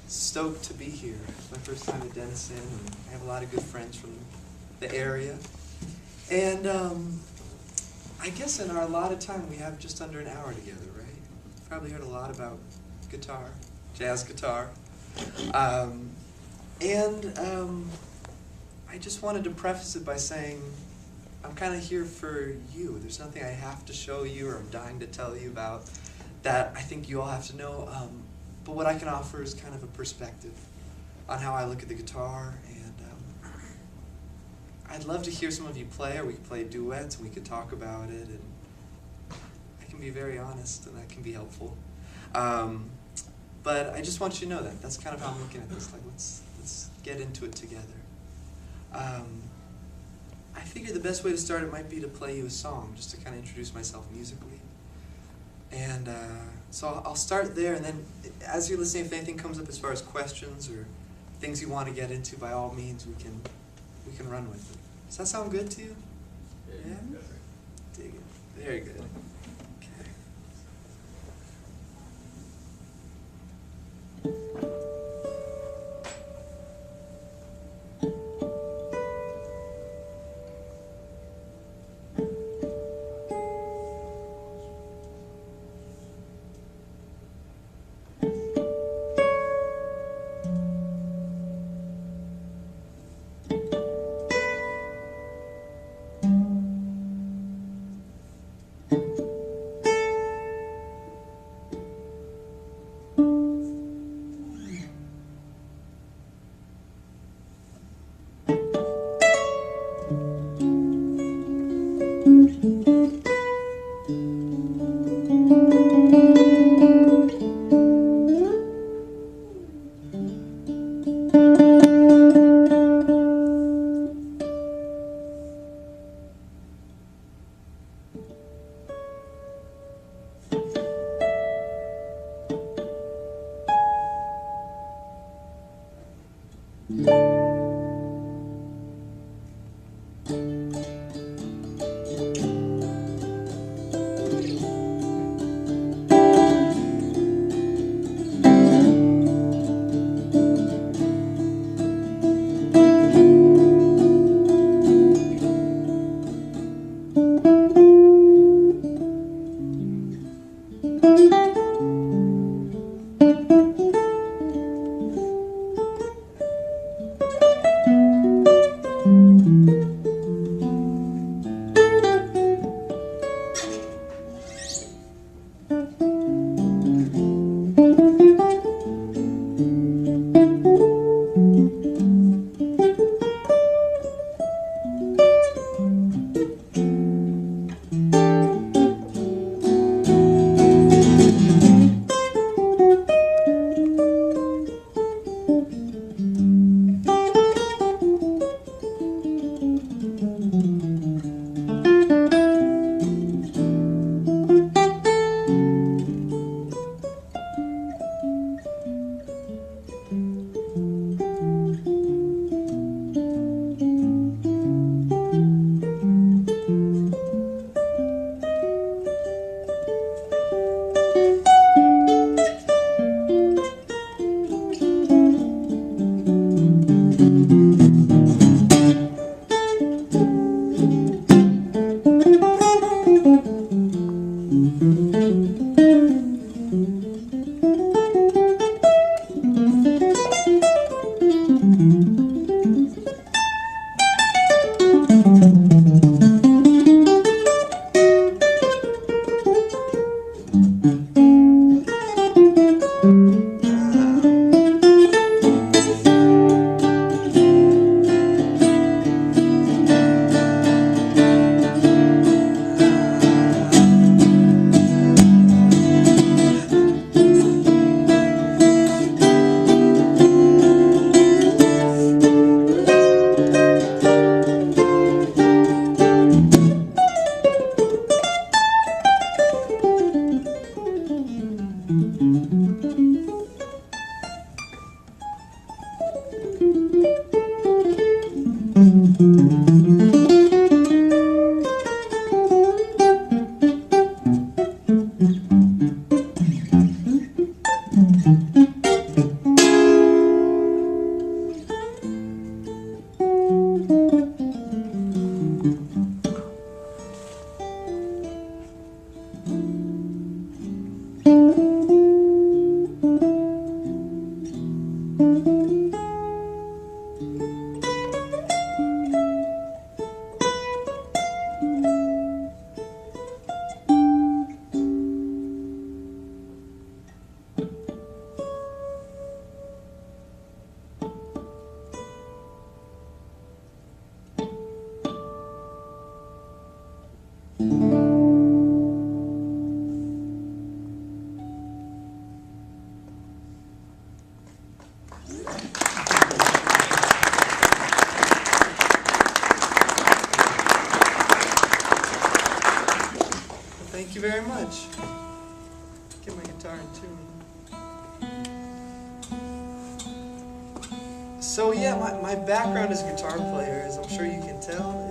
stoked to be here. It's my first time at Denison, and I have a lot of good friends from the area. And I guess in our allotted time, we have just under an hour together, right? Probably heard a lot about guitar, jazz guitar. I just wanted to preface it by saying I'm kind of here for you. There's nothing I have to show you or I'm dying to tell you about that I think you all have to know. But what I can offer is kind of a perspective on how I look at the guitar, and I'd love to hear some of you play, or we could play duets and we could talk about it, and I can be very honest and that can be helpful. But I just want you to know that. That's kind of how I'm looking at this. Like, let's get into it together. I figured the best way to start it might be to play you a song, just to kind of introduce myself musically. And so I'll start there, and then as you're listening, if anything comes up as far as questions or things you want to get into, by all means, we can run with it. Does that sound good to you? Yeah? Dig it. Very good. Okay. Thank you very much. Get my guitar in tune. So yeah, my background as a guitar player, as I'm sure you can tell,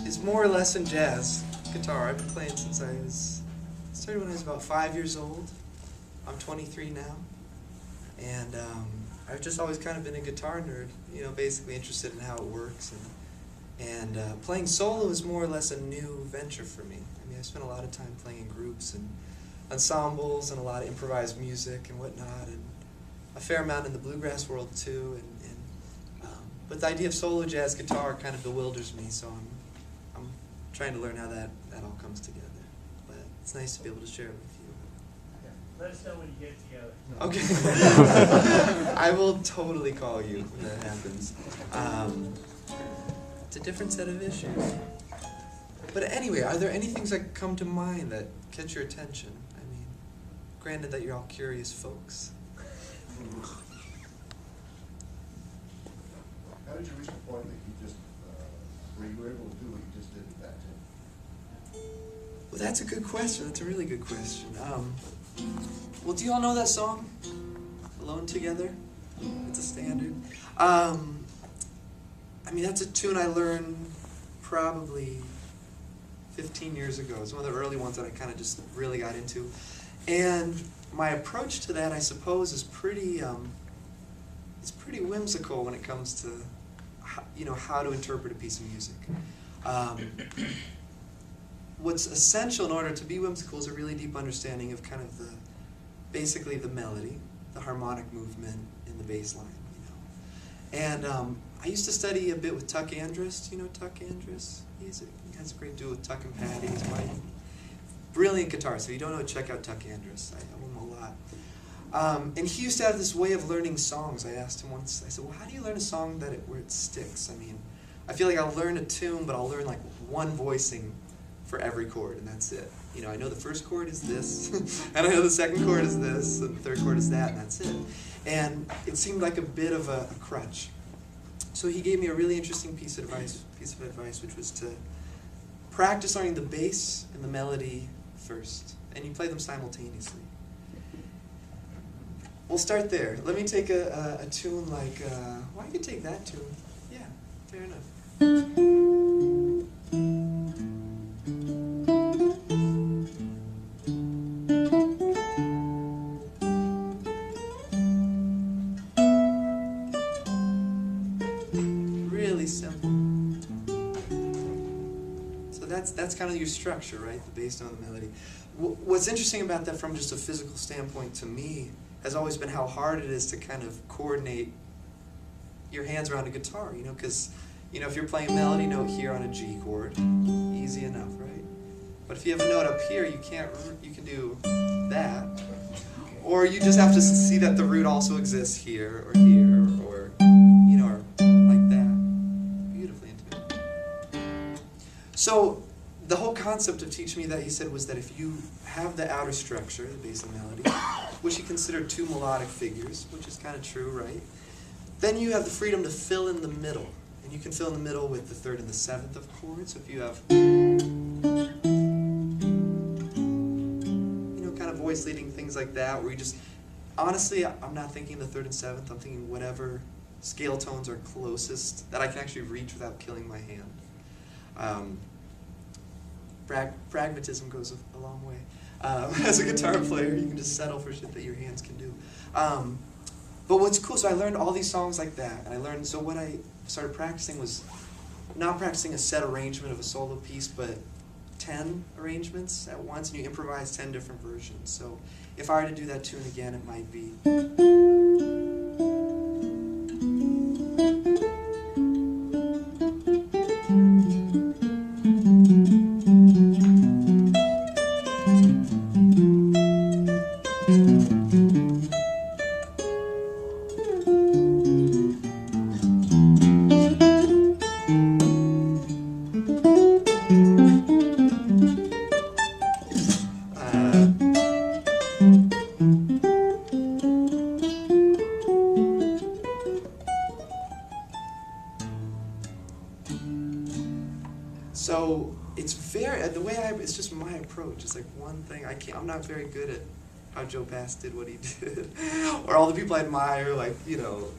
is more or less in jazz guitar. I've been playing since I started when I was about 5 years old. I'm 23 now, and I've just always kind of been a guitar nerd. You know, basically interested in how it works, and playing solo is more or less a new venture for me. I mean, I spent a lot of time playing in groups and ensembles and a lot of improvised music and whatnot, and a fair amount in the bluegrass world too. But the idea of solo jazz guitar kind of bewilders me, so I'm trying to learn how that all comes together. But it's nice to be able to share it with you. Let us know when you get together. Okay. I will totally call you when that happens. It's a different set of issues. But anyway, are there any things that come to mind that catch your attention? I mean, granted that you're all curious folks. How did you reach the point that you just, where you were able to do what you just did with that tune? Well, that's a good question. That's a really good question. Well, do you all know that song, Alone Together? It's a standard. I mean, that's a tune I learned probably 15 years ago. It's one of the early ones that I kind of just really got into. And my approach to that, I suppose, is pretty, it's pretty whimsical when it comes to, how to interpret a piece of music. What's essential in order to be whimsical is a really deep understanding of kind of basically the melody, the harmonic movement in the bass line, And I used to study a bit with Tuck Andrus. Do you know Tuck Andrus? He has a great duo with Tuck and Patty. He's my brilliant guitarist. So if you don't know, check out Tuck Andrus. I owe him a lot. And he used to have this way of learning songs. I asked him once, I said, well, how do you learn a song where it sticks? I mean, I feel like I'll learn a tune, but I'll learn like one voicing for every chord, and that's it. I know the first chord is this, and I know the second chord is this, and the third chord is that, and that's it. And it seemed like a bit of a crutch. So he gave me a really interesting piece of advice, which was to practice learning the bass and the melody first, and you play them simultaneously. We'll start there. Let me take a tune like, well, I could take that tune. Yeah, fair enough. Really simple. So that's kind of your structure, right? The bass, tone, the melody. What's interesting about that from just a physical standpoint to me has always been how hard it is to kind of coordinate your hands around a guitar, because, if you're playing a melody note here on a G chord, easy enough, right? But if you have a note up here, you can do that, or you just have to see that the root also exists here, or here, or like that. Beautifully intimate. So, the whole concept of Teach Me That, he said, was that if you have the outer structure, the bass and melody, which he considered two melodic figures, which is kind of true, right? Then you have the freedom to fill in the middle. And you can fill in the middle with the third and the seventh of chords. So if you have, kind of voice leading, things like that, where you just, honestly, I'm not thinking the third and seventh, I'm thinking whatever scale tones are closest that I can actually reach without killing my hand. Pragmatism goes a long way. As a guitar player, you can just settle for shit that your hands can do. But what's cool, so I learned all these songs like that, and so what I started practicing was not practicing a set arrangement of a solo piece, but 10 arrangements at once, and you improvise 10 different versions. So if I were to do that tune again, it might be... approach. It's like one thing I'm not very good at how Joe Bass did what he did, or all the people I admire, like, you know,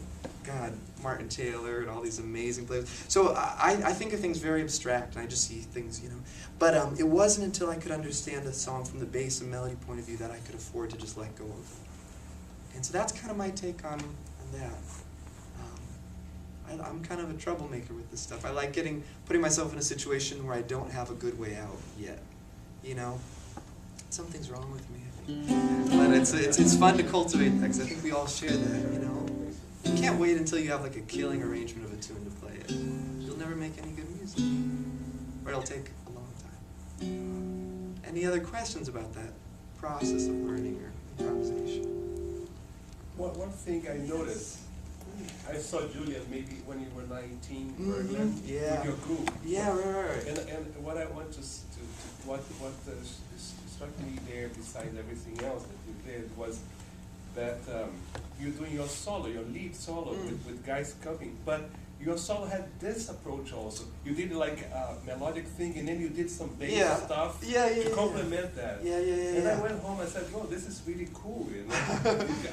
God, Martin Taylor and all these amazing players. So I think of things very abstract, and I just see things, you know. But it wasn't until I could understand a song from the bass and melody point of view that I could afford to just let go of it. And so that's kind of my take on that. I'm kind of a troublemaker with this stuff. I like putting myself in a situation where I don't have a good way out yet. You know, something's wrong with me, I think. But it's fun to cultivate that, because I think we all share that. You know, you can't wait until you have like a killing arrangement of a tune to play it. You'll never make any good music, or it'll take a long time. Any other questions about that process of learning or improvisation? One thing I noticed, I saw Julian maybe when you were 19, Berlin, yeah, with your group. Yeah, right. And what I want to what struck me there, besides everything else that you did, was that you're doing your solo, your lead solo with guys coming, but your solo had this approach also. You did like a melodic thing, and then you did some bass stuff to complement that. And I went home and said, "Oh, this is really cool." You know?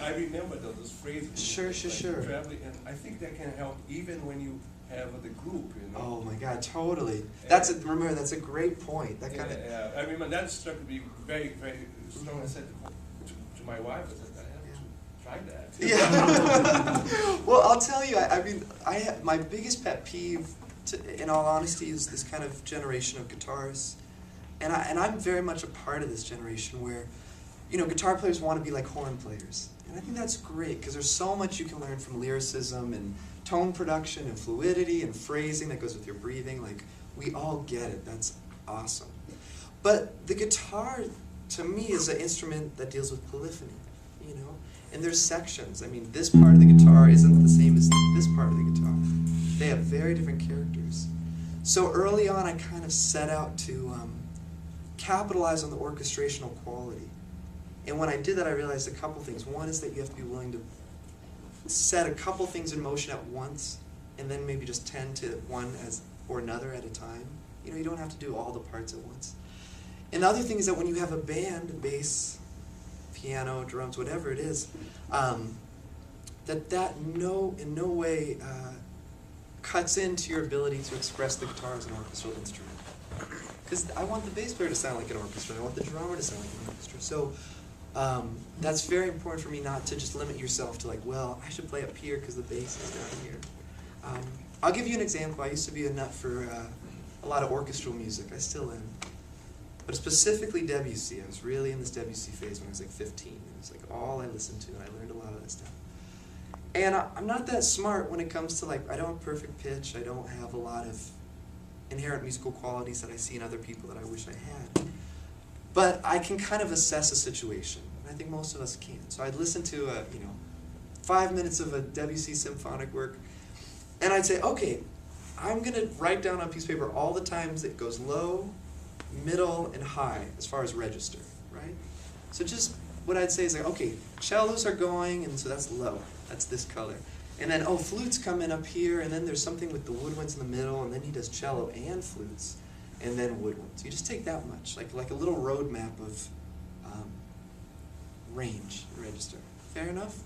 I remember those phrases. Sure. Traveling, and I think that can help even when you have the group. You know. Oh my God, totally. Remember, that's a great point. That kind of. Yeah, I remember that struck me very, very strong. I said to my wife, I said, "I have to try that." Yeah. Well, I'll tell you. I mean, my biggest pet peeve, in all honesty, is this kind of generation of guitarists, and I'm very much a part of this generation where, you know, guitar players want to be like horn players, and I think that's great because there's so much you can learn from lyricism and tone production and fluidity and phrasing that goes with your breathing. Like, we all get it. That's awesome. But the guitar, to me, is an instrument that deals with polyphony, you know. And there's sections. I mean, this part of the guitar isn't the same as this part of the guitar. They have very different characters. So early on, I kind of set out to capitalize on the orchestrational quality. And when I did that, I realized a couple things. One is that you have to be willing to set a couple things in motion at once, and then maybe just tend to one or another at a time. You know, you don't have to do all the parts at once. And the other thing is that when you have a band, bass, piano, drums, whatever it is, that in no way cuts into your ability to express the guitar as an orchestral instrument. Because I want the bass player to sound like an orchestra, I want the drummer to sound like an orchestra. So that's very important for me, not to just limit yourself to like, well, I should play up here because the bass is down here. I'll give you an example. I used to be a nut for a lot of orchestral music. I still am. But specifically Debussy. I was really in this Debussy phase when I was like 15. It was like all I listened to, and I learned a lot of that stuff. And I'm not that smart when it comes to, like, I don't have perfect pitch. I don't have a lot of inherent musical qualities that I see in other people that I wish I had. But I can kind of assess a situation. I think most of us can. So I'd listen to 5 minutes of a Debussy symphonic work, and I'd say, okay, I'm going to write down on a piece of paper all the times it goes low, middle, and high as far as register, right? So just what I'd say is like, okay, cellos are going, and so that's low. That's this color. And then, flutes come in up here, and then there's something with the woodwinds in the middle, and then he does cello and flutes, and then woodwinds. You just take that much, like a little road map of range and register. Fair enough?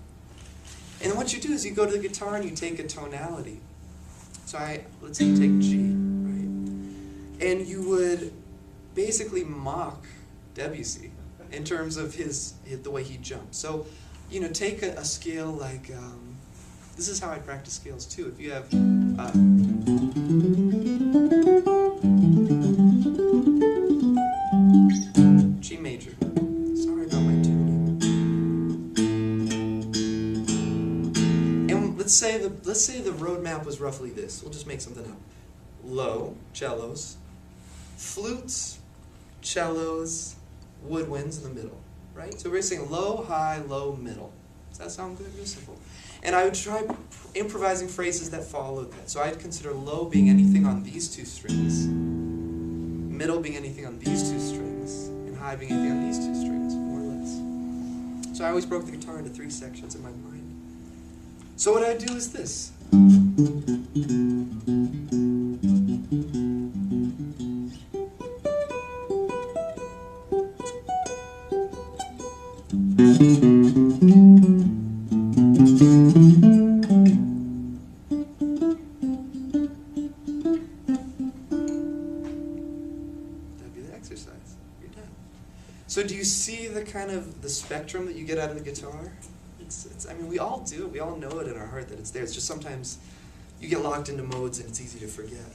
And then what you do is you go to the guitar and you take a tonality. So let's say you take G, right? And you would basically mock Debussy in terms of the way he jumped. So, take a scale like, this is how I practice scales too. If you have, G major. Sorry about my tuning. And let's say the roadmap was roughly this. We'll just make something up. Low, cellos, flutes, cellos, woodwinds in the middle, right? So we're saying low, high, low, middle. Does that sound good? Real simple. And I would try improvising phrases that followed that. So I'd consider low being anything on these two strings, middle being anything on these two strings, and high being anything on these two strings, more or less. So I always broke the guitar into 3 sections in my mind. So what I do is this. That'd be the exercise. You're done. So do you see the kind of the spectrum that you get out of the guitar? It's, I mean, we all do it. We all know it in our heart that it's there. It's just sometimes you get locked into modes and it's easy to forget.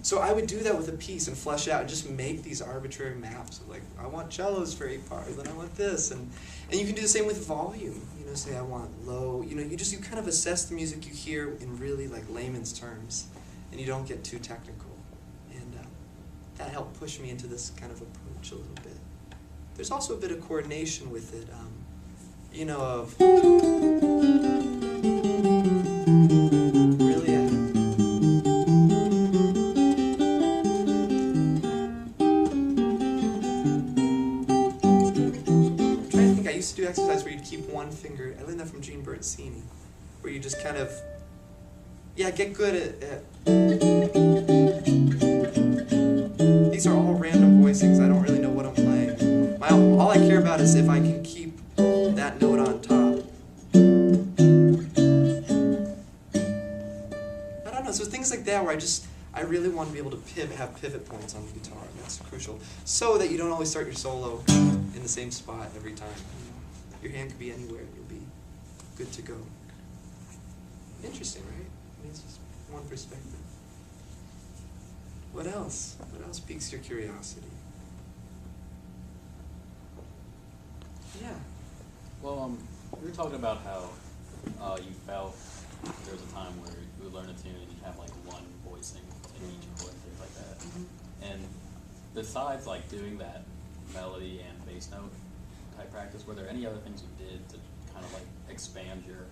So I would do that with a piece and flesh out and just make these arbitrary maps of like, I want cellos for 8 bars, then I want this. And you can do the same with volume. You know, say I want low. You know, you kind of assess the music you hear in really like layman's terms, and you don't get too technical. And that helped push me into this kind of approach a little bit. There's also a bit of coordination with it, you know, of really I'm trying to think, I used to do exercise where you'd keep one finger, I learned that from Gene Bertini, where you just kind of, yeah, get good at these are all random voicings, I don't really know what I'm playing. All I care about is if I can keep that note on top. I don't know, so things like that where I really want to be able to have pivot points on the guitar, and that's crucial. So that you don't always start your solo in the same spot every time. You know? Your hand could be anywhere and you'll be good to go. Interesting, right? I mean, it's just one perspective. What else? What else piques your curiosity? Yeah. Well, we were talking about how you felt there was a time where you would learn a tune and you'd have like one voicing in each chord and things like that. Mm-hmm. And besides like doing that melody and bass note type practice, were there any other things you did to kind of like expand your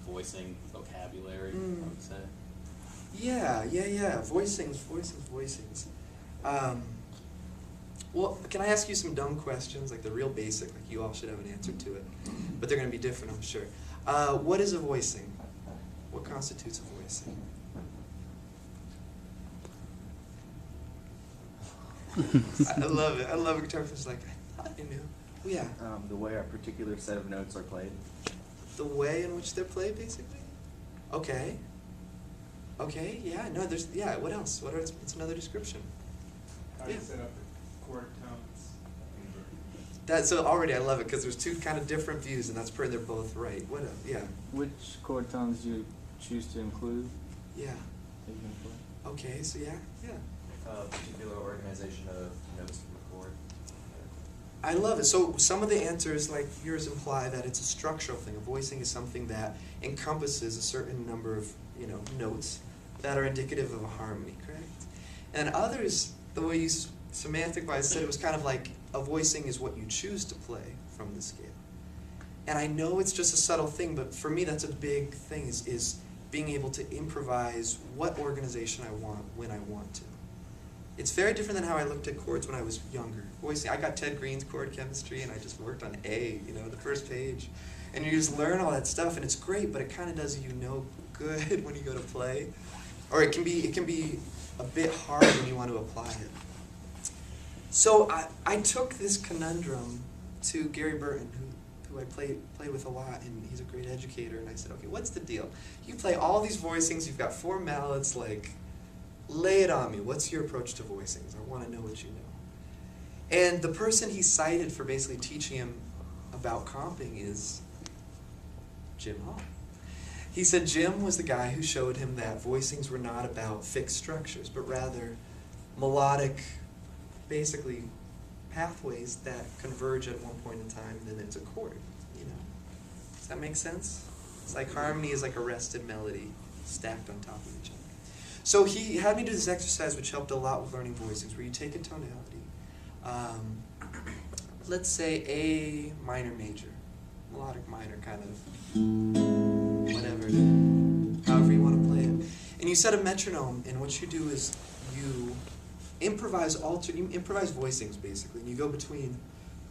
voicing vocabulary, I would say? Yeah. Voicings. Well, can I ask you some dumb questions, like the real basic, like you all should have an answer to it, but they're going to be different, I'm sure. What is a voicing? What constitutes a voicing? I love it. I love a guitar player like, I thought I knew. Oh, yeah. The way a particular set of notes are played. The way in which they're played, basically? Okay. Okay, yeah, no, there's, yeah, what else? What's another description? How you set up the chord tones. So already I love it, because there's two kind of different views, and that's where they're both right. What else? Yeah. Which chord tones do you choose to include? Yeah. That you can play? Okay, so yeah. Particular organization of notes to record. I love it. So some of the answers, like yours, imply that it's a structural thing. A voicing is something that encompasses a certain number of, notes that are indicative of a harmony, correct? And others, the way you semantic-wise said it, was kind of like a voicing is what you choose to play from the scale. And I know it's just a subtle thing, but for me that's a big thing, is being able to improvise what organization I want when I want to. It's very different than how I looked at chords when I was younger. Voicing, I got Ted Green's chord chemistry, and I just worked on A, the first page. And you just learn all that stuff, and it's great, but it kind of does you no good when you go to play. Or it can be a bit hard when you want to apply it. So I took this conundrum to Gary Burton, who I play with a lot, and he's a great educator, and I said, okay, what's the deal? You play all these voicings, you've got 4 mallets, like, lay it on me. What's your approach to voicings? I want to know what you know. And the person he cited for basically teaching him about comping is Jim Hall. He said Jim was the guy who showed him that voicings were not about fixed structures, but rather melodic, basically pathways that converge at one point in time, and then it's a chord. Does that make sense? It's like harmony is like a rested melody stacked on top of each other. So he had me do this exercise, which helped a lot with learning voicings, where you take a tonality, let's say A minor major, melodic minor, kind of whatever, however you want to play it, and you set a metronome, and what you do is you improvise voicings basically, and you go between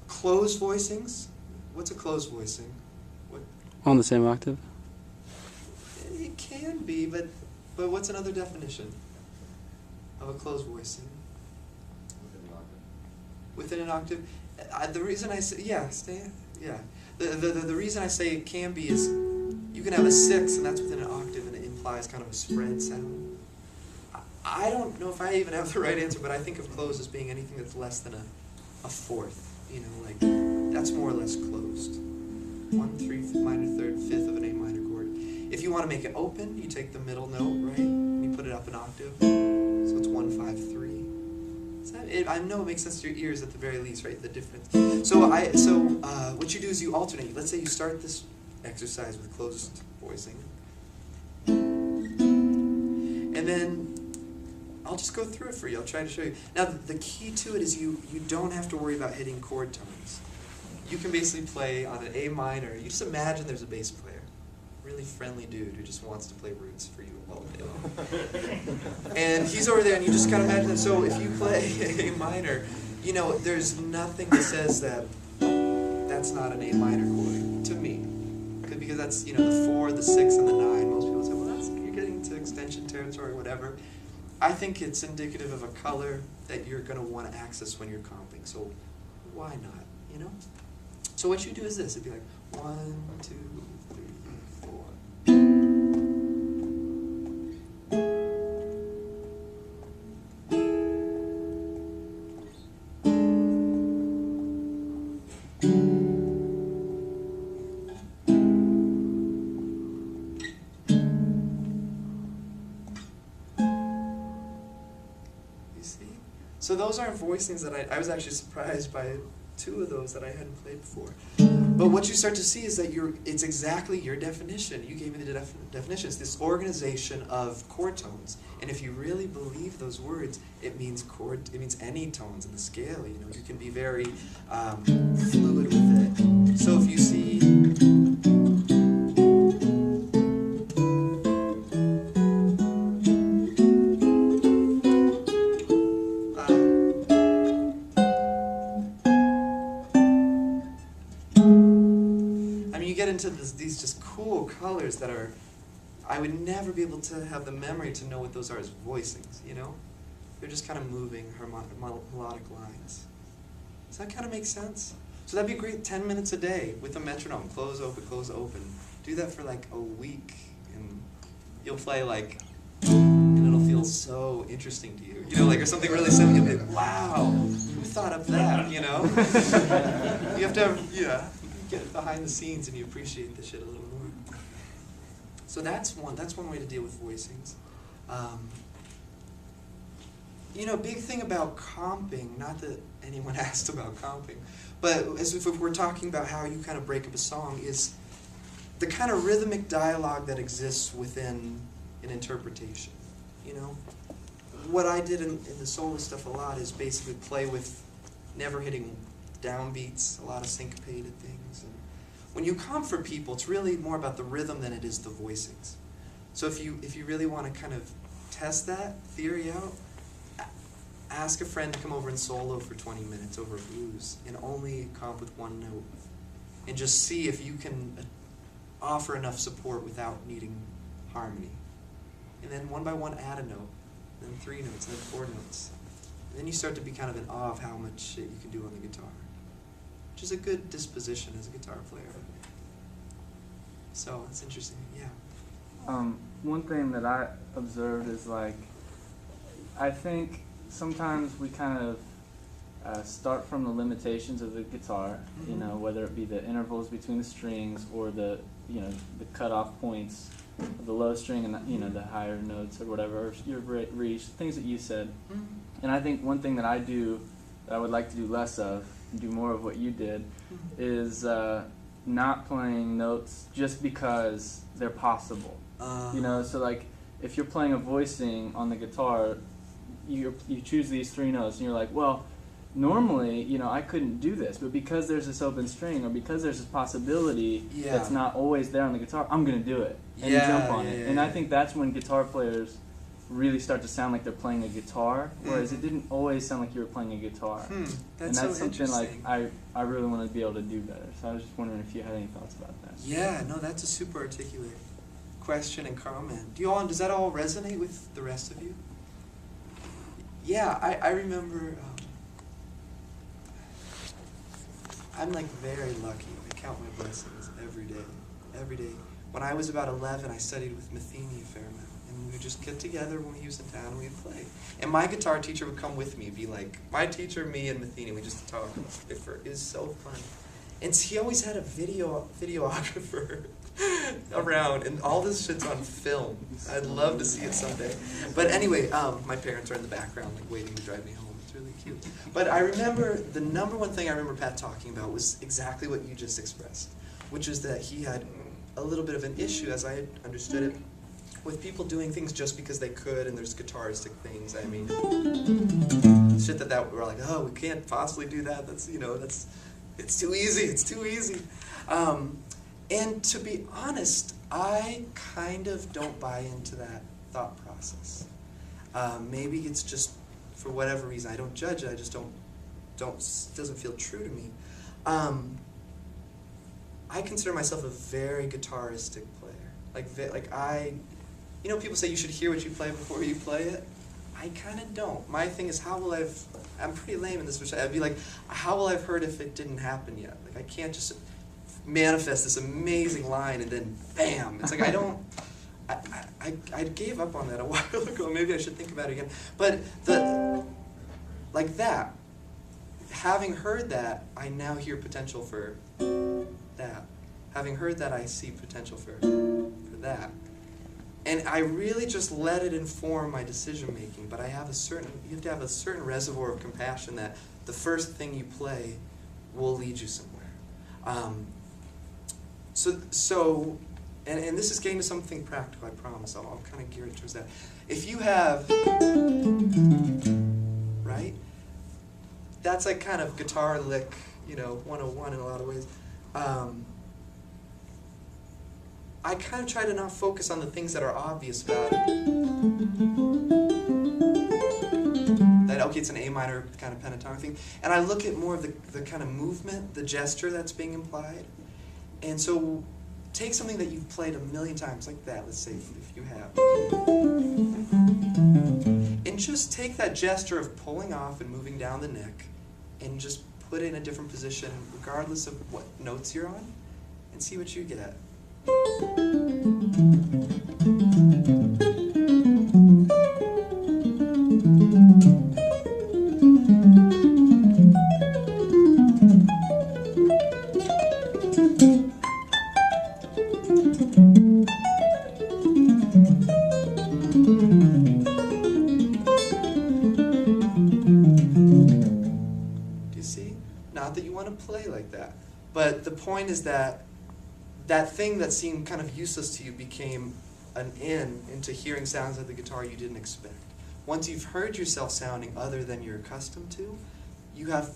closed voicings. What's a closed voicing? On the same octave? It can be, but what's another definition of a closed voicing? Within an octave. Within an octave? The reason I say, The reason I say it can be is you can have a 6 and that's within an octave and it implies kind of a spread sound. I don't know if I even have the right answer, but I think of closed as being anything that's less than a fourth. You know, like that's more or less closed. 1, 3 minor third, fifth of an A minor chord. If you want to make it open, you take the middle note, right, and you put it up an octave. So it's 1, 5, 3. I know it makes sense to your ears at the very least, right? The difference. So what you do is you alternate. Let's say you start this exercise with closed voicing, and then I'll just go through it for you. I'll try to show you. Now the key to it is you don't have to worry about hitting chord tones. You can basically play on an A minor. You just imagine there's a bass player, really friendly dude who just wants to play roots for you all day long. And he's over there, and you just kind of imagine that. So if you play A minor, you know, there's nothing that says that that's not an A minor chord to me, because that's, you know, the 4, the 6, and the 9. Most people say, well, that's, you're getting to extension territory, or whatever. I think it's indicative of a color that you're going to want to access when you're comping. So why not? You know. So what you do is this. It'd be like 1, 2, 3, 4. So those aren't voicings that I was actually surprised by 2 of those that I hadn't played before. But what you start to see is that it's exactly your definition. You gave me the definition. It's this organization of chord tones. And if you really believe those words, it means any tones in the scale. You know, you can be very fluid with it. So if you see, into these just cool colors that are, I would never be able to have the memory to know what those are as voicings, you know? They're just kind of moving melodic lines. Does that kind of make sense? So that'd be great, 10 minutes a day with a metronome, close, open. Do that for like a week, and you'll play like, and it'll feel so interesting to you. You know, like, or something really simple, you'll be like, wow, who thought of that, you know? You have to have, yeah. Get behind the scenes and you appreciate the shit a little more. So that's one way to deal with voicings. You know, big thing about comping, not that anyone asked about comping, but as if we're talking about how you kind of break up a song, is the kind of rhythmic dialogue that exists within an interpretation. You know, what I did in the solo stuff a lot is basically play with never hitting downbeats, a lot of syncopated things. And when you comp for people, it's really more about the rhythm than it is the voicings. So if you really want to kind of test that theory out, ask a friend to come over and solo for 20 minutes over a blues and only comp with 1 note, and just see if you can offer enough support without needing harmony. And then 1 by 1 add a note, then 3 notes, then 4 notes. And then you start to be kind of in awe of how much shit you can do on the guitar, which is a good disposition as a guitar player. So it's interesting, yeah. One thing that I observed is, like, I think sometimes we kind of start from the limitations of the guitar, you know, whether it be the intervals between the strings or the, you know, the cutoff points of the low string and the, you know, the higher notes or whatever, or your reach, things that you said. And I think one thing that I do that I would like to do less of, and do more of what you did, is not playing notes just because they're possible. You know, so like if you're playing a voicing on the guitar, you choose these 3 notes and you're like, well, normally, you know, I couldn't do this, but because there's this open string or because there's this possibility that's not always there on the guitar, I'm going to do it and jump on it. And I think that's when guitar players really start to sound like they're playing a guitar, whereas it didn't always sound like you were playing a guitar. That's and that's so something like I really want to be able to do better. So I was just wondering if you had any thoughts about that. Yeah, no, that's a super articulate question and comment. Does that all resonate with the rest of you? Yeah, I remember, I'm like very lucky, count my blessings every day. Every day. When I was about 11, I studied with Matheny a fair amount. And we would just get together when he was in town and we'd play. And my guitar teacher would come with me, be like, my teacher, me, and Matheny, we just talk. It was so fun. And he always had a videographer around, and all this shit's on film. I'd love to see it someday. But anyway, my parents are in the background, like waiting to drive me home. It's really cute. But I remember, the number one thing I remember Pat talking about was exactly what you just expressed, which is that he had a little bit of an issue, as I understood it, with people doing things just because they could, and there's guitaristic things. I mean, shit that we're like, oh, we can't possibly do that. That's, it's too easy. It's too easy. And to be honest, I kind of don't buy into that thought process. Maybe it's just for whatever reason. I don't judge it. I just doesn't feel true to me. I consider myself a very guitaristic player. People say you should hear what you play before you play it. I kind of don't. My thing is, I'm pretty lame in this respect. I'd be like, how will I have heard if it didn't happen yet? Like, I can't just manifest this amazing line and then bam. It's like, I gave up on that a while ago. Maybe I should think about it again. But having heard that, I now hear potential for that. Having heard that, I see potential for that. And I really just let it inform my decision making. But you have to have a certain reservoir of compassion that the first thing you play will lead you somewhere. And this is getting to something practical, I promise. I'll kind of gear it towards that. If you have, right? That's like kind of guitar lick, 101 in a lot of ways. I kind of try to not focus on the things that are obvious about it. That, okay, it's an A minor kind of pentatonic thing. And I look at more of the kind of movement, the gesture that's being implied. And so take something that you've played a million times, like that, let's say, if you have. And just take that gesture of pulling off and moving down the neck and just put it in a different position, regardless of what notes you're on, and see what you get. Do you see? Not that you want to play like that, but the point is that that thing that seemed kind of useless to you became an into hearing sounds of the guitar you didn't expect. Once you've heard yourself sounding other than you're accustomed to, you have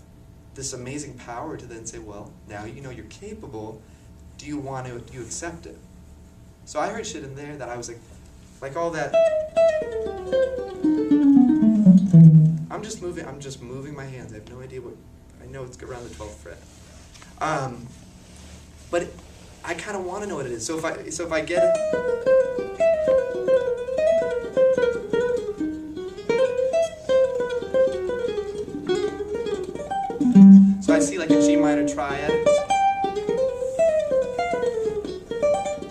this amazing power to then say, well, now you know you're capable, do you accept it? So I heard shit in there that I was like all that, I'm just moving my hands. I have no idea I know it's around the 12th fret. But I kind of want to know what it is. So if I get it, so I see like a G minor triad,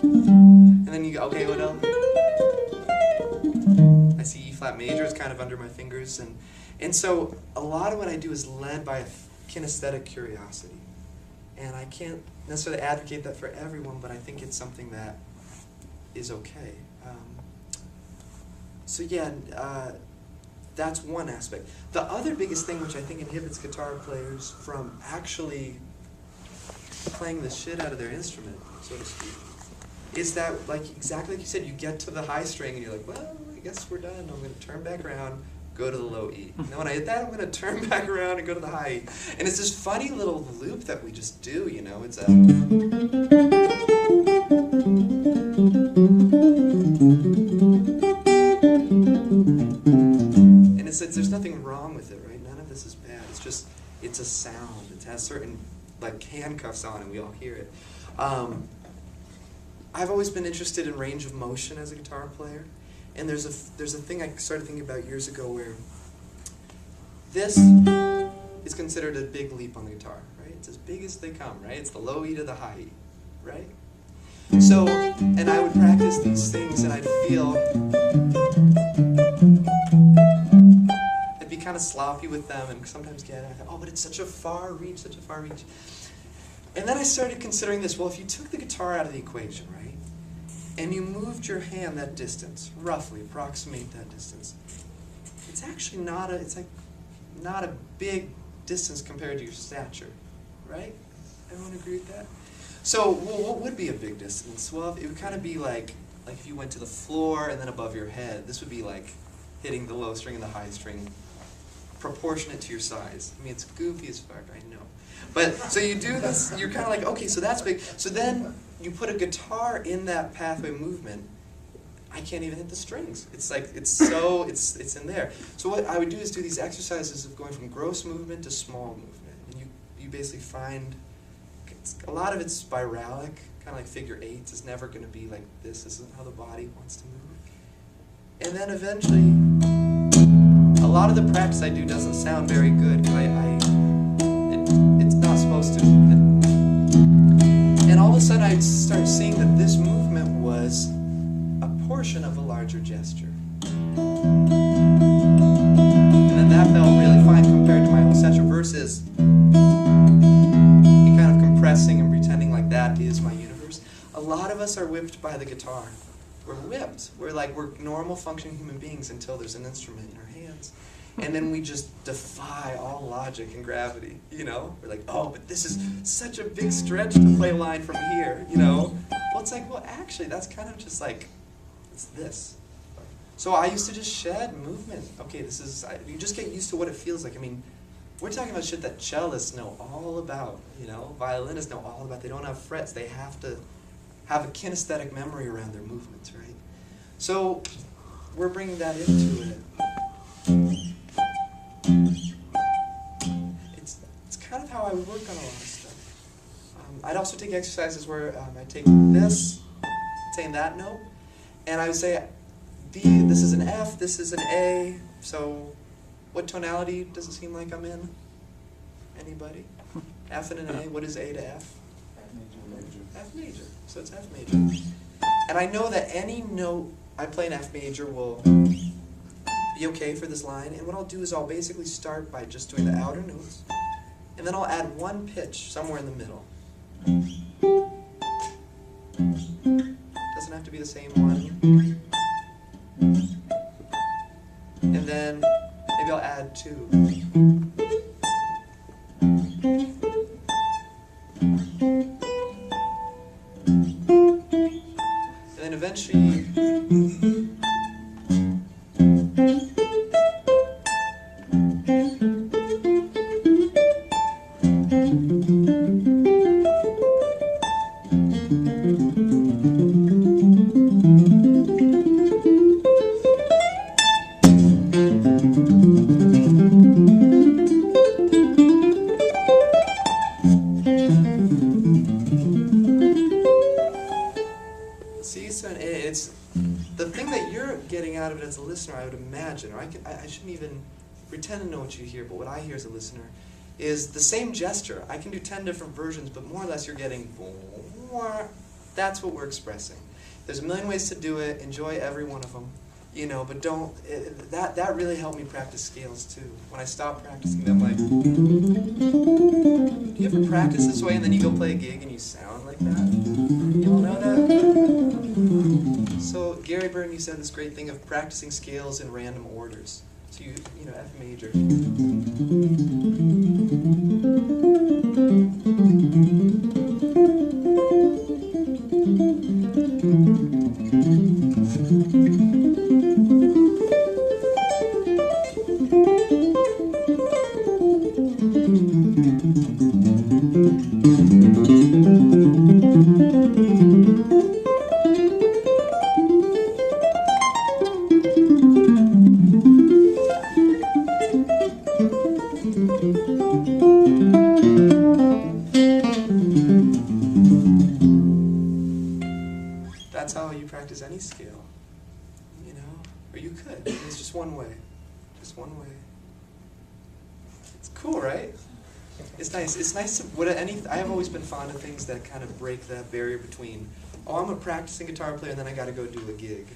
and then you go, okay, what else? I see E flat major is kind of under my fingers, and so a lot of what I do is led by a kinesthetic curiosity. And I can't necessarily advocate that for everyone, but I think it's something that is okay. That's one aspect. The other biggest thing, which I think inhibits guitar players from actually playing the shit out of their instrument, so to speak, is that, exactly like you said, you get to the high string and you're like, well, I guess we're done. I'm going to turn back around, go to the low E. And then when I hit that, I'm going to turn back around and go to the high E. And it's this funny little loop that we just do, It's a... And there's nothing wrong with it, right? None of this is bad. It's a sound. It has certain, handcuffs on, and we all hear it. I've always been interested in range of motion as a guitar player. And there's a thing I started thinking about years ago where this is considered a big leap on the guitar, right? It's as big as they come, right? It's the low E to the high E, right? So, and I would practice these things and I'd feel, I'd be kind of sloppy with them and sometimes get, I thought, oh, but it's such a far reach, such a far reach. And then I started considering this, well, if you took the guitar out of the equation, right, and you moved your hand that distance, roughly, approximate that distance, it's actually not a big distance compared to your stature, right? Everyone agree with that? So, well, what would be a big distance? Well, it would kind of be like if you went to the floor and then above your head. This would be like hitting the low string and the high string, proportionate to your size. I mean, it's goofy as fuck, I know. But, so you do this, you're kind of like, okay, so that's big. So then you put a guitar in that pathway movement, I can't even hit the strings. It's like, it's in there. So what I would do is do these exercises of going from gross movement to small movement. And you basically find, a lot of it's spiralic, kind of like figure eights. It's never going to be like this. This isn't how the body wants to move. And then eventually, a lot of the practice I do doesn't sound very good because it's not supposed to. And all of a sudden I started seeing that this movement was a portion of a larger gesture. And then that felt really fine compared to my whole stature versus compressing and pretending like that is my universe. A lot of us are whipped by the guitar. We're whipped. We're normal functioning human beings until there's an instrument in our hands. And then we just defy all logic and gravity, you know? We're like, oh, but this is such a big stretch to play a line from here, you know? Well, it's like, well, actually, that's kind of just like, it's this. So I used to just shed movement. Okay, you just get used to what it feels like. I mean, we're talking about shit that cellists know all about, you know, violinists know all about. They don't have frets. They have to have a kinesthetic memory around their movements, right? So we're bringing that into it. It's kind of how I would work on a lot of stuff. I'd also take exercises where I take this, saying that note, and I would say, this is an F, this is an A, so what tonality does it seem like I'm in? Anybody? F and an A. What is A to F? F major. So it's F major. And I know that any note I play in F major will be okay for this line. And what I'll do is I'll basically start by just doing the outer notes. And then I'll add one pitch somewhere in the middle. Doesn't have to be the same one. And then maybe I'll add two. And then eventually, as a listener, I would imagine, or I shouldn't even pretend to know what you hear, but what I hear as a listener is the same gesture. I can do 10 different versions, but more or less you're getting, that's what we're expressing. There's a million ways to do it. Enjoy every one of them, you know, but don't, that really helped me practice scales too. When I stopped practicing them, like, do you ever practice this way and then you go play a gig and you sound like that? You all know that? So Gary Burton, you said this great thing of practicing scales in random orders. So you know, F major. That's how you practice any scale, you know, or you could. It's just one way, just one way. It's cool, right? It's nice. It's nice to, I have always been fond of things that kind of break that barrier between, oh, I'm a practicing guitar player and then I got to go do a gig.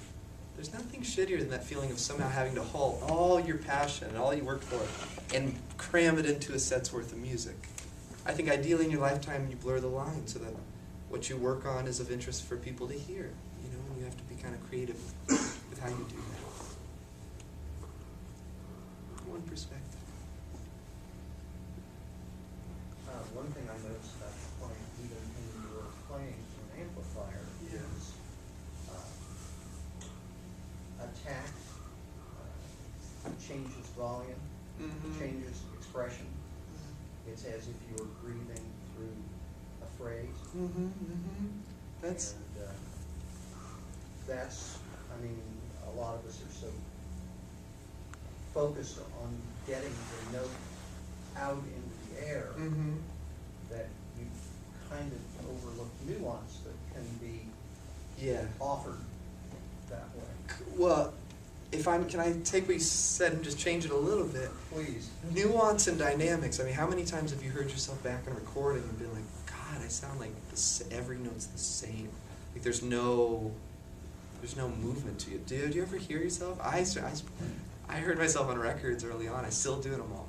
There's nothing shittier than that feeling of somehow having to haul all your passion and all you worked for and cram it into a set's worth of music. I think ideally in your lifetime you blur the line so that what you work on is of interest for people to hear. You know, and you have to be kind of creative with how you do that. One perspective. One thing I noticed about the playing, even when you were playing to an amplifier, Yeah. is attack, changes volume, Mhm. changes expression. It's as if you were breathing through a phrase. Mm-hmm, mm-hmm. That's, And that's, I mean, a lot of us are so focused on getting the note out into the air mm-hmm. that you kind of overlook nuance that can be Yeah. offered that way. Well, can I take what you said and just change it a little bit? Please. Nuance and dynamics. I mean, how many times have you heard yourself back in a recording and been like, God, I sound like every note's the same. Like there's no movement to you. Dude, you ever hear yourself? I heard myself on records early on. I still do them all.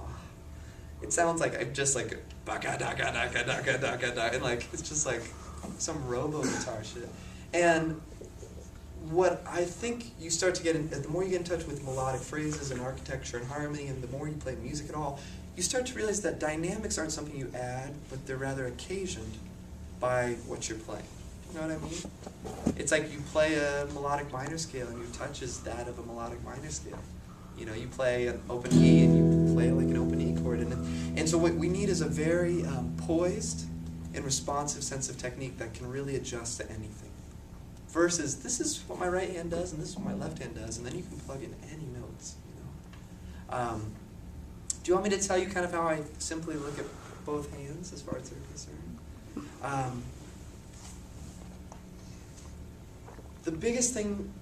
It sounds like I'm just like baka daka daka daka daka daka, and like it's just like some robo guitar shit. And what I think you start to get in, the more you get in touch with melodic phrases and architecture and harmony, and the more you play music at all, you start to realize that dynamics aren't something you add, but they're rather occasioned by what you're playing. You know what I mean? It's like you play a melodic minor scale and your touch is that of a melodic minor scale. You know, you play an open E and you play it like an open E chord. And so what we need is a very poised and responsive sense of technique that can really adjust to anything. Versus, this is what my right hand does and this is what my left hand does, and then you can plug in any notes, you know. Do you want me to tell you kind of how I simply look at both hands as far as they're concerned? The biggest thing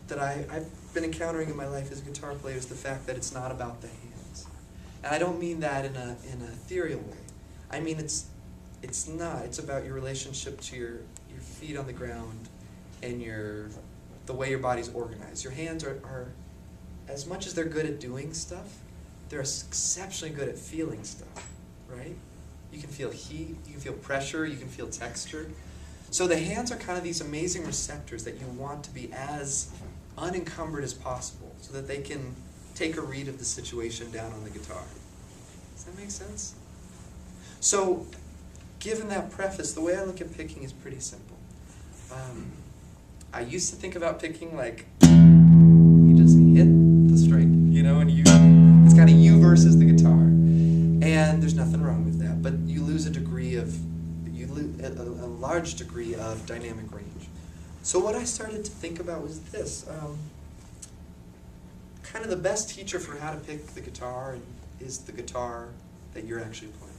that I've been encountering in my life as a guitar player is the fact that it's not about the hands. And I don't mean that in a ethereal way. I mean it's not. It's about your relationship to your feet on the ground and the way your body's organized. Your hands are, as much as they're good at doing stuff, they're exceptionally good at feeling stuff, right? You can feel heat, you can feel pressure, you can feel texture. So the hands are kind of these amazing receptors that you want to be as unencumbered as possible so that they can take a read of the situation down on the guitar. Does that make sense? So, given that preface, the way I look at picking is pretty simple. I used to think about picking like you just hit the string, you know, and it's kind of you versus the guitar, and there's nothing wrong with that. But you lose a large degree of dynamic range. So what I started to think about was this: kind of the best teacher for how to pick the guitar is the guitar that you're actually playing.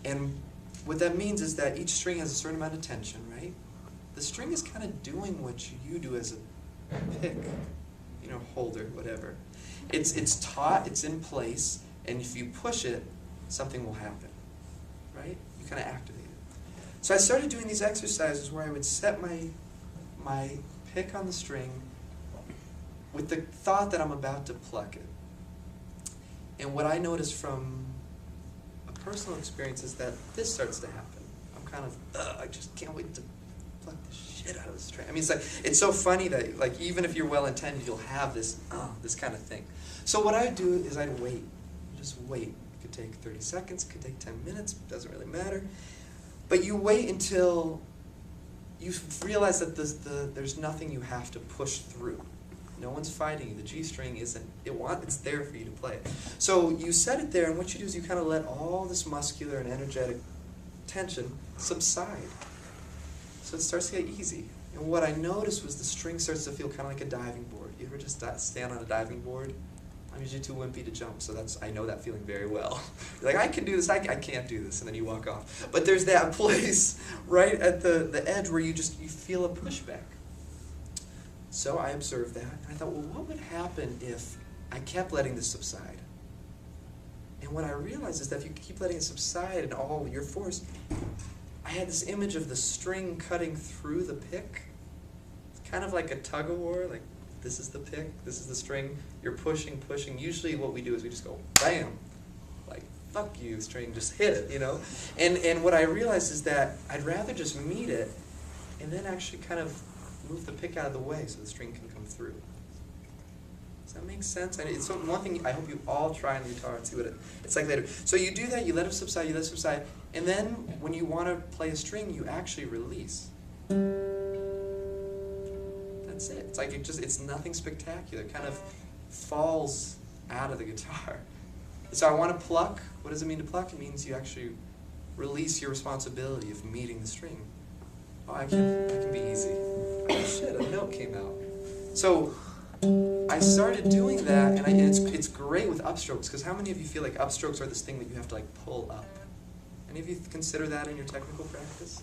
And what that means is that each string has a certain amount of tension, right? The string is kind of doing what you do as a pick, you know, holder, whatever. It's taut, it's in place, and if you push it, something will happen, right? You kind of activate it. So I started doing these exercises where I would set my pick on the string with the thought that I'm about to pluck it. And what I noticed from a personal experience is that this starts to happen. I'm kind of, I just can't wait to pluck the shit out of the string. I mean, it's so funny that, like, even if you're well-intended, you'll have this kind of thing. So what I'd do is I'd wait. Just wait. It could take 30 seconds, it could take 10 minutes, doesn't really matter. But you wait until you realize that there's nothing you have to push through. No one's fighting you. The G string it's there for you to play. So you set it there, and what you do is you kind of let all this muscular and energetic tension subside. So it starts to get easy. And what I noticed was the string starts to feel kind of like a diving board. You ever just stand on a diving board? I'm usually too wimpy to jump, so I know that feeling very well. You're like, I can do this, I can't do this, and then you walk off. But there's that place right at the edge where you feel a pushback. So I observed that, and I thought, well, what would happen if I kept letting this subside? And what I realized is that if you keep letting it subside and all your force, I had this image of the string cutting through the pick. It's kind of like a tug of war, like this is the pick, this is the string, you're pushing, pushing. Usually what we do is we just go bam, like fuck you string, just hit it, you know? And what I realized is that I'd rather just meet it and then actually kind of move the pick out of the way so the string can come through. Does that make sense? And it's one thing I hope you all try on the guitar and see what it's like later. So you do that, you let it subside, you let it subside, and then when you want to play a string, you actually release. That's it. It's like it's nothing spectacular. It kind of falls out of the guitar. So I want to pluck. What does it mean to pluck? It means you actually release your responsibility of meeting the string. Oh, I can be easy. Oh shit, a note came out. So I started doing that, and it's great with upstrokes, because how many of you feel like upstrokes are this thing that you have to like pull up? Any of you consider that in your technical practice?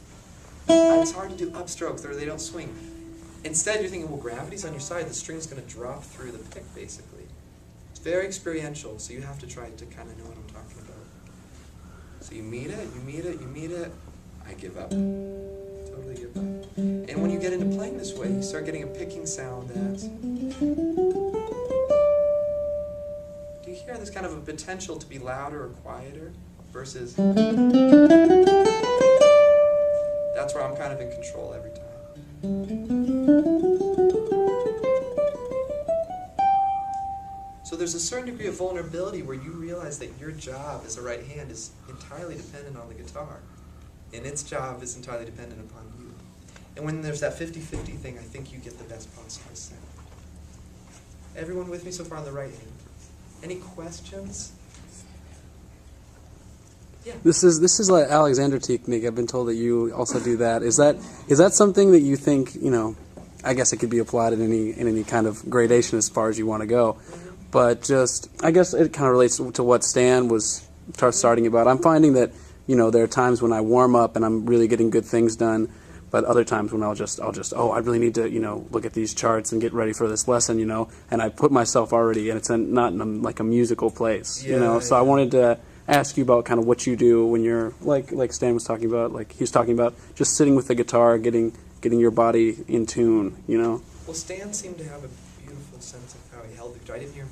It's hard to do upstrokes, or they don't swing. Instead, you're thinking, well, gravity's on your side, the string's going to drop through the pick, basically. It's very experiential, so you have to try to kind of know what I'm talking about. So you meet it, you meet it, you meet it, I give up. Totally give up. And when you get into playing this way, you start getting a picking sound that... Do you hear? There's kind of a potential to be louder or quieter versus... That's where I'm kind of in control every time. So there's a certain degree of vulnerability where you realize that your job as a right hand is entirely dependent on the guitar. And its job is entirely dependent upon you. And when there's that 50-50 thing, I think you get the best possible sound. Everyone with me so far on the right hand? Any questions? Yeah. This is like Alexander technique. I've been told that you also do that. Is that something that you think, you know, I guess it could be applied in any kind of gradation as far as you want to go. But just, I guess it kind of relates to what Stan was starting about. I'm finding that, you know, there are times when I warm up and I'm really getting good things done, but other times when I'll just oh, I really need to, you know, look at these charts and get ready for this lesson, you know, and I put myself already, and it's not in like a musical place, you know. So I wanted to ask you about kind of what you do when you're like Stan was talking about, like he was talking about just sitting with the guitar, getting your body in tune, you know. Well, Stan seemed to have a beautiful sense of how he held the guitar. I didn't hear him